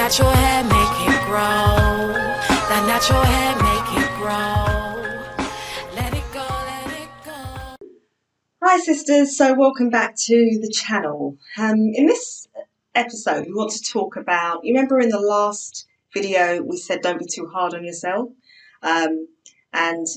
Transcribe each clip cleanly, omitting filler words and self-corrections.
natural hair, make it grow. That natural hair, make it grow. Let it go, let it go. Hi sisters, so welcome back to the channel. In this episode we want to talk about, you remember in the last video we said don't be too hard on yourself, and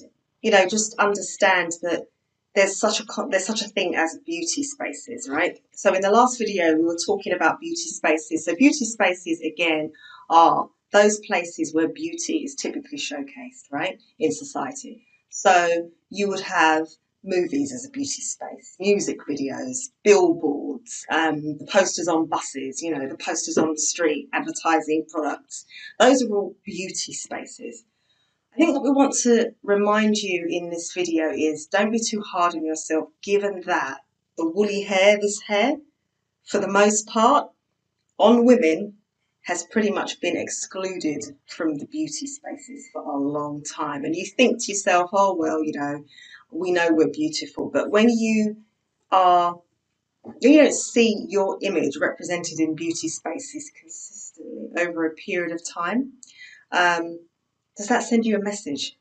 just understand that there's such a thing as beauty spaces, right? So in the last video we were talking about beauty spaces. So beauty spaces again are those places where beauty is typically showcased, right, in society. So you would have movies as a beauty space, music videos, billboards, the posters on buses, the posters on the street advertising products. Those are all beauty spaces. I think what we want to remind you in this video is don't be too hard on yourself, given that the woolly hair, this hair, for the most part, on women, has pretty much been excluded from the beauty spaces for a long time. And you think to yourself, oh, well, we know we're beautiful. But when you don't see your image represented in beauty spaces consistently over a period of time, does that send you a message?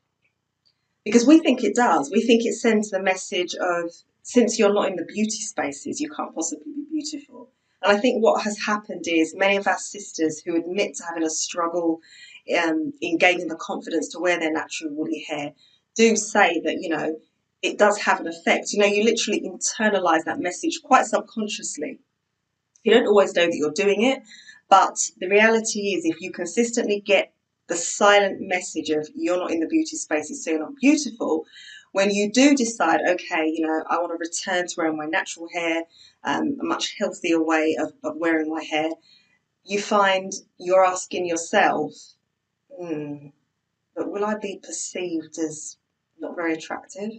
Because we think it does. We think it sends the message of, since you're not in the beauty spaces, you can't possibly be beautiful. And I think what has happened is many of our sisters who admit to having a struggle in gaining the confidence to wear their natural woolly hair do say that, it does have an effect. You literally internalize that message quite subconsciously. You don't always know that you're doing it, but the reality is if you consistently get the silent message of you're not in the beauty spaces, so you're not beautiful, when you do decide, okay, I want to return to wearing my natural hair, a much healthier way of wearing my hair, you find you're asking yourself, but will I be perceived as not very attractive?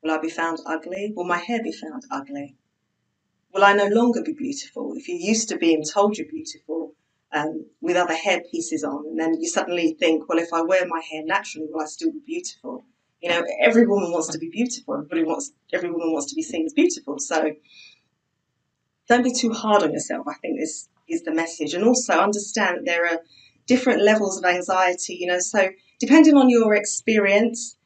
Will I be found ugly? Will my hair be found ugly? Will I no longer be beautiful? If you're used to being told you're beautiful with other hair pieces on, and then you suddenly think, well, if I wear my hair naturally, will I still be beautiful? Every woman wants to be beautiful. Every woman wants to be seen as beautiful. So don't be too hard on yourself, I think this is the message. And also understand that there are different levels of anxiety, so depending on your experience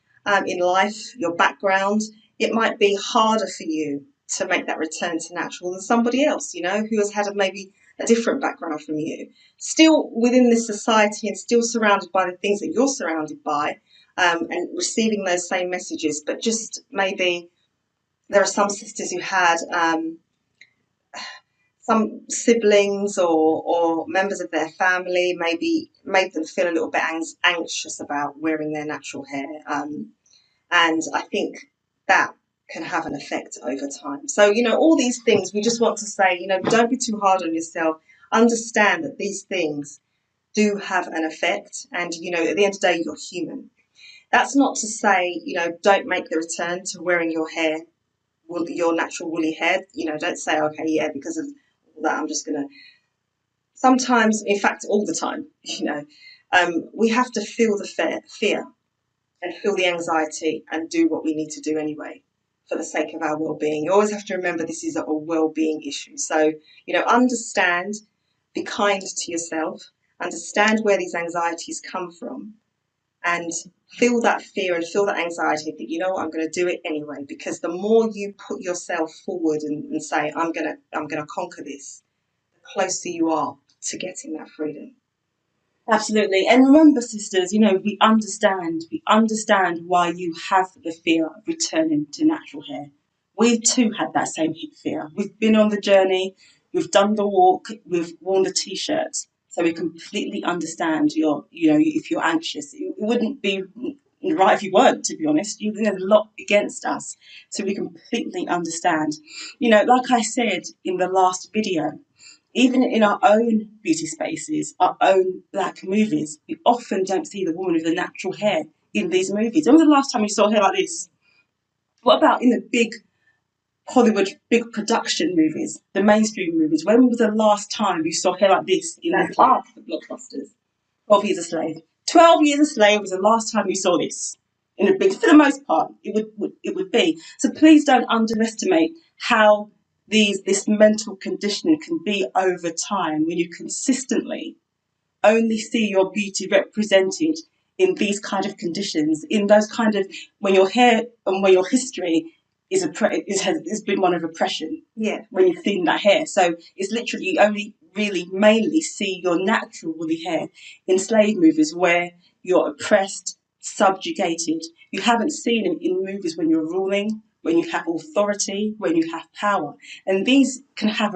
in life, your background, it might be harder for you to make that return to natural than somebody else, who has had maybe a different background from you. Still within this society and still surrounded by the things that you're surrounded by, and receiving those same messages, but just maybe there are some sisters who had some siblings or members of their family maybe made them feel a little bit anxious about wearing their natural hair. And I think that can have an effect over time. So, all these things, we just want to say, don't be too hard on yourself. Understand that these things do have an effect. And, at the end of the day, you're human. That's not to say, don't make the return to wearing your hair, your natural woolly hair. Don't say, okay, yeah, because of that I'm just gonna. Sometimes, in fact all the time, we have to feel the fear and feel the anxiety and do what we need to do anyway for the sake of our well-being. You always have to remember this is a well-being issue. So understand, be kind to yourself, understand where these anxieties come from, and feel that fear and feel that anxiety and think, I'm going to do it anyway. Because the more you put yourself forward and say, I'm going to conquer this, the closer you are to getting that freedom. Absolutely. And remember, sisters, we understand why you have the fear of returning to natural hair. We too had that same fear. We've been on the journey, we've done the walk, we've worn the t-shirts. So we completely understand if you're anxious. It wouldn't be right if you weren't, to be honest. There's a lot against us. So we completely understand. Like I said in the last video, even in our own beauty spaces, our own black movies, we often don't see the woman with the natural hair in these movies. When was the last time you saw hair like this? What about in the big Hollywood, big production movies, the mainstream movies? When was the last time you saw hair like this in the blockbusters? 12 Years a Slave. 12 Years a Slave was the last time you saw this. In the big, for the most part, it would be. So please don't underestimate how this mental conditioning can be over time when you consistently only see your beauty represented in these kind of conditions, in those kind of when your hair and when your history has been one of oppression. Yeah. When you've seen that hair, so it's literally you only really mainly see your natural woolly hair in slave movies where you're oppressed, subjugated. You haven't seen it in movies when you're ruling, when you have authority, when you have power, and these can have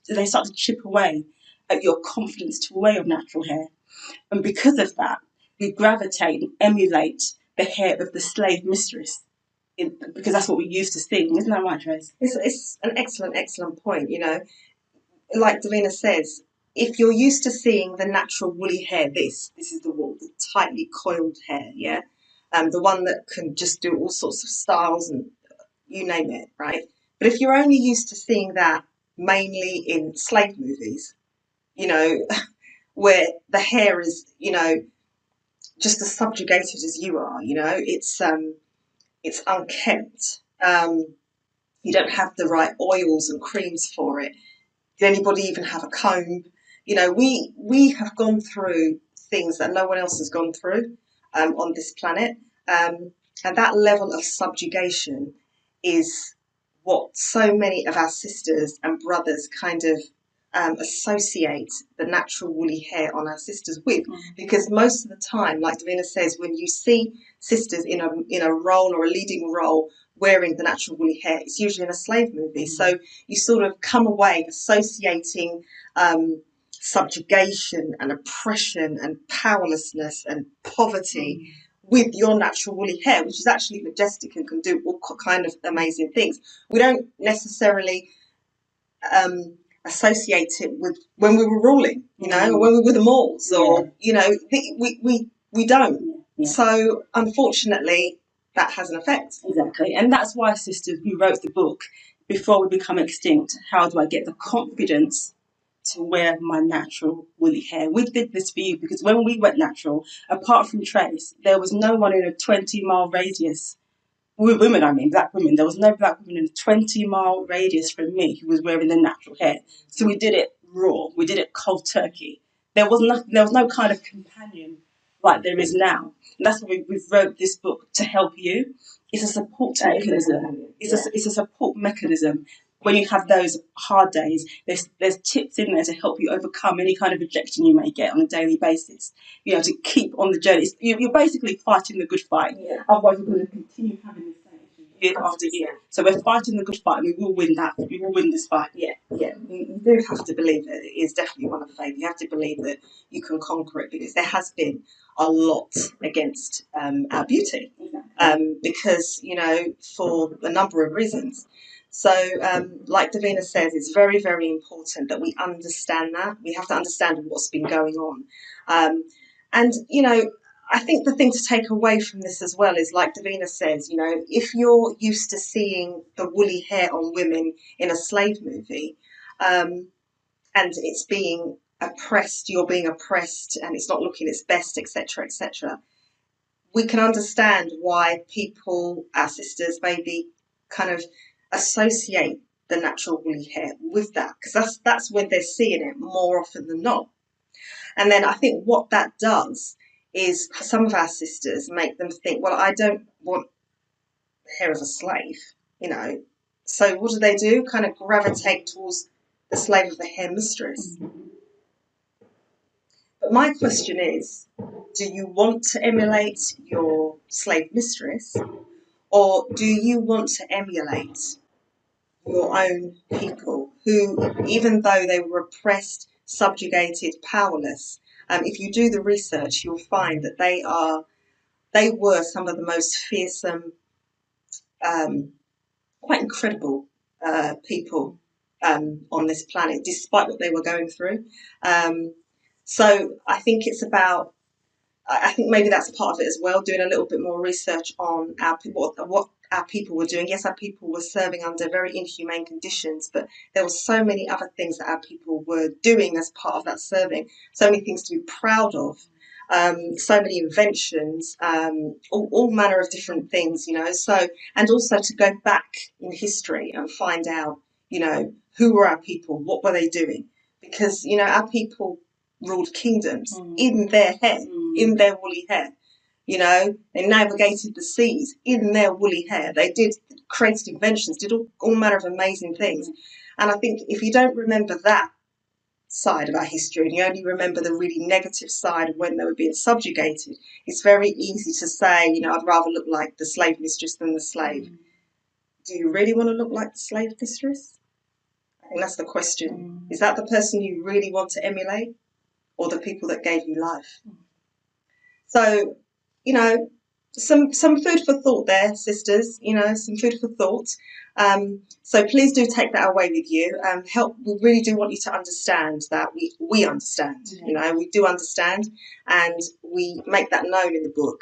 they start to chip away at your confidence to wear your natural hair. And because of that, we gravitate and emulate the hair of the slave mistress because that's what we used to see. Isn't that right, Trace? It's an excellent point. Like Davina says, if you're used to seeing the natural woolly hair, this is the wool, the tightly coiled hair, yeah, the one that can just do all sorts of styles and you name it, right? But if you're only used to seeing that mainly in slave movies, you know, where the hair is, just as subjugated as you are, it's unkempt. You don't have the right oils and creams for it. Did anybody even have a comb? We have gone through things that no one else has gone through on this planet, and that level of subjugation is what so many of our sisters and brothers kind of associate the natural woolly hair on our sisters with, because most of the time, like Davina says, when you see sisters in a role or a leading role wearing the natural woolly hair, it's usually in a slave movie. So you sort of come away associating subjugation and oppression and powerlessness and poverty with your natural woolly hair, which is actually majestic and can do all kind of amazing things. We don't necessarily associate it with when we were ruling, or when we were the Moors, or we don't. Yeah. So unfortunately, that has an effect. Exactly, and that's why, sisters, we wrote the book Before We Become Extinct. How do I get the confidence to wear my natural woolly hair? We did this for you because when we went natural, apart from Trace, there was no one in a 20-mile radius. Women, I mean, black women. There was no black woman in a 20-mile radius from me who was wearing the natural hair. So we did it raw. We did it cold turkey. There was no kind of companion like there is now. And that's why we've wrote this book to help you. It's a support mechanism. It's a support mechanism. When you have those hard days, there's tips in there to help you overcome any kind of rejection you may get on a daily basis. To keep on the journey. You're basically fighting the good fight. Yeah. Otherwise, we're going to continue having the same issue year after year. So we're fighting the good fight, and we will win that. We will win this fight. Yeah. You do have to believe it. It is definitely one of faith. You have to believe that you can conquer it, because there has been a lot against our beauty, because for a number of reasons. So, like Davina says, it's very, very important that we understand that. We have to understand what's been going on. And I think the thing to take away from this as well is, like Davina says, if you're used to seeing the woolly hair on women in a slave movie, and it's being oppressed, you're being oppressed, and it's not looking its best, etc., etc., we can understand why people, our sisters, maybe kind of associate the natural woolly hair with that, because that's when they're seeing it more often than not. And then I think what that does is, for some of our sisters, make them think, well, I don't want the hair of a slave, So what do? Kind of gravitate towards the slave of the hair mistress. But my question is, do you want to emulate your slave mistress, or do you want to emulate your own people who, even though they were oppressed, subjugated, powerless, if you do the research, you'll find that they were some of the most fearsome, quite incredible people on this planet, despite what they were going through. So I think it's about, I think maybe that's part of it as well, doing a little bit more research on our people, what our people were doing. Yes, our people were serving under very inhumane conditions, but there were so many other things that our people were doing as part of that serving. So many things to be proud of. So many inventions, all manner of different things, So, and also to go back in history and find out, who were our people, what were they doing? Because, our people ruled kingdoms Mm. in their hair, Mm. in their woolly hair. You know, they navigated the seas in their woolly hair. They created inventions, did all manner of amazing things. Mm. And I think if you don't remember that side of our history and you only remember the really negative side of when they were being subjugated, it's very easy to say, you know, I'd rather look like the slave mistress than the slave. Mm. Do you really want to look like the slave mistress? I think that's the question. Mm. Is that the person you really want to emulate, or the people that gave you life? Mm. So, you know, some food for thought there, sisters. You know, some food for thought. So please do take that away with you. We really do want you to understand that we understand. Yeah. You know, we do understand, and we make that known in the book.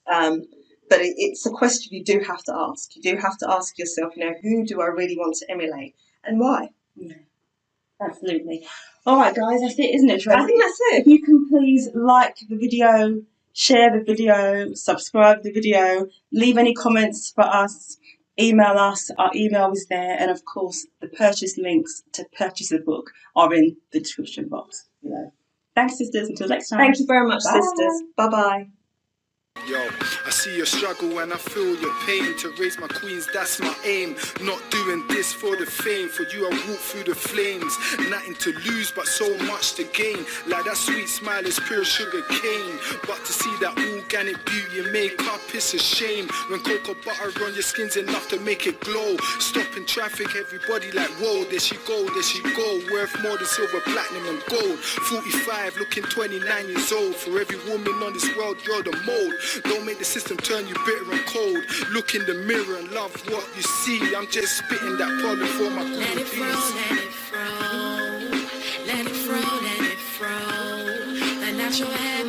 But it's a question you do have to ask. You do have to ask yourself, you know, who do I really want to emulate and why? Yeah, absolutely. All right, guys, that's it, isn't it, Tracy? I think that's If it. you can please like the video, share the video, subscribe the video, leave any comments for us, email us. Our email is there, and of course, the purchase links to purchase the book are in the description box below. Thanks, sisters. Until next time. Thank you very much, Bye. sisters. Bye-bye. Yo, I see your struggle and I feel your pain. To raise my queens, that's my aim. Not doing this for the fame. For you, I walk through the flames. Nothing to lose, but so much to gain. Like that sweet smile is pure sugar cane. But to see that organic beauty and makeup, it's a shame. When cocoa butter on your skin's enough to make it glow. Stopping traffic, everybody like, whoa, there she go, there she go. Worth more than silver, platinum and gold. 45, looking 29 years old. For every woman on this world, you're the mold. Don't make the system turn you bitter and cold. Look in the mirror and love what you see. I'm just spitting that pollen for my Let it flow, let it flow. Let it flow, let it flow. The natural hair